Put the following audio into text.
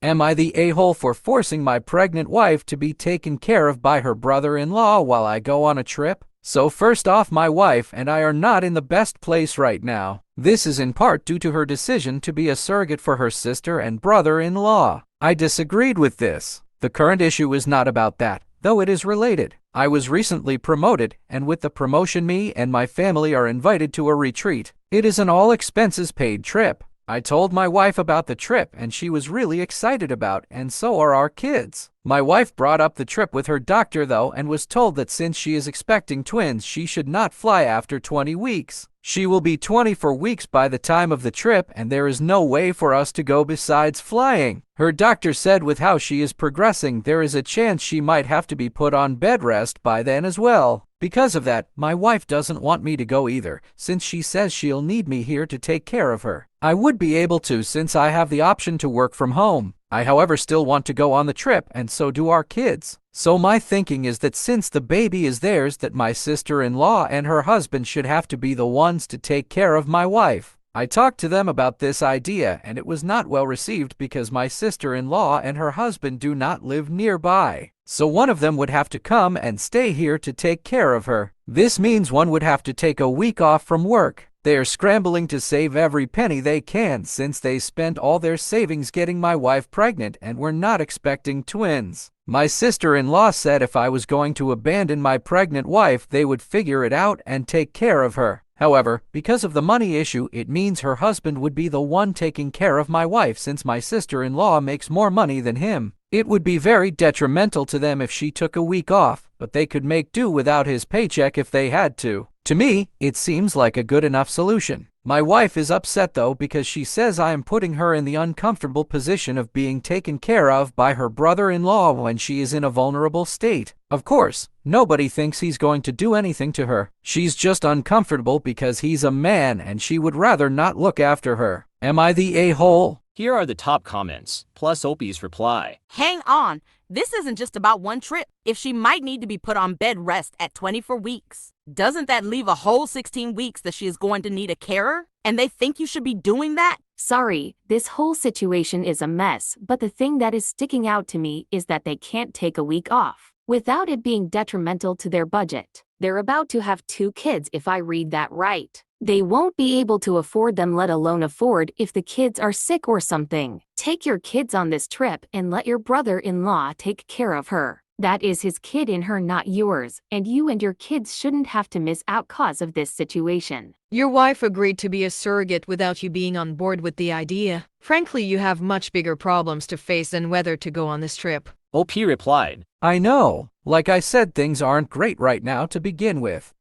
Am I the a-hole for forcing my pregnant wife to be taken care of by her brother-in-law while I go on a trip? So first off, my wife and I are not in the best place right now. This is in part due to her decision to be a surrogate for her sister and brother-in-law. I disagreed with this. The current issue is not about that, though it is related. I was recently promoted, and with the promotion me and my family are invited to a retreat. It is an all-expenses-paid trip. I told my wife about the trip and she was really excited about, and so are our kids. My wife brought up the trip with her doctor though and was told that since she is expecting twins, she should not fly after 20 weeks. She will be 24 weeks by the time of the trip and there is no way for us to go besides flying. Her doctor said with how she is progressing, there is a chance she might have to be put on bed rest by then as well. Because of that, my wife doesn't want me to go either, since she says she'll need me here to take care of her. I would be able to since I have the option to work from home. I however still want to go on the trip and so do our kids. So my thinking is that since the baby is theirs, that my sister-in-law and her husband should have to be the ones to take care of my wife. I talked to them about this idea and it was not well received because my sister-in-law and her husband do not live nearby. So one of them would have to come and stay here to take care of her. This means one would have to take a week off from work. They are scrambling to save every penny they can since they spent all their savings getting my wife pregnant and were not expecting twins. My sister-in-law said if I was going to abandon my pregnant wife, they would figure it out and take care of her. However, because of the money issue, it means her husband would be the one taking care of my wife since my sister-in-law makes more money than him. It would be very detrimental to them if she took a week off, but they could make do without his paycheck if they had to. To me, it seems like a good enough solution. My wife is upset though because she says I am putting her in the uncomfortable position of being taken care of by her brother-in-law when she is in a vulnerable state. Of course, nobody thinks he's going to do anything to her. She's just uncomfortable because he's a man and she would rather not look after her. Am I the a-hole? Here are the top comments, plus Opie's reply. Hang on. This isn't just about one trip. If she might need to be put on bed rest at 24 weeks, doesn't that leave a whole 16 weeks that she is going to need a carer? And they think you should be doing that? Sorry, this whole situation is a mess, but the thing that is sticking out to me is that they can't take a week off without it being detrimental to their budget. They're about to have 2 kids if I read that right. They won't be able to afford them, let alone afford if the kids are sick or something. Take your kids on this trip and let your brother-in-law take care of her. That is his kid in her, not yours, and you and your kids shouldn't have to miss out cause of this situation. Your wife agreed to be a surrogate without you being on board with the idea. Frankly, you have much bigger problems to face than whether to go on this trip. OP replied. I know. Like I said, things aren't great right now to begin with.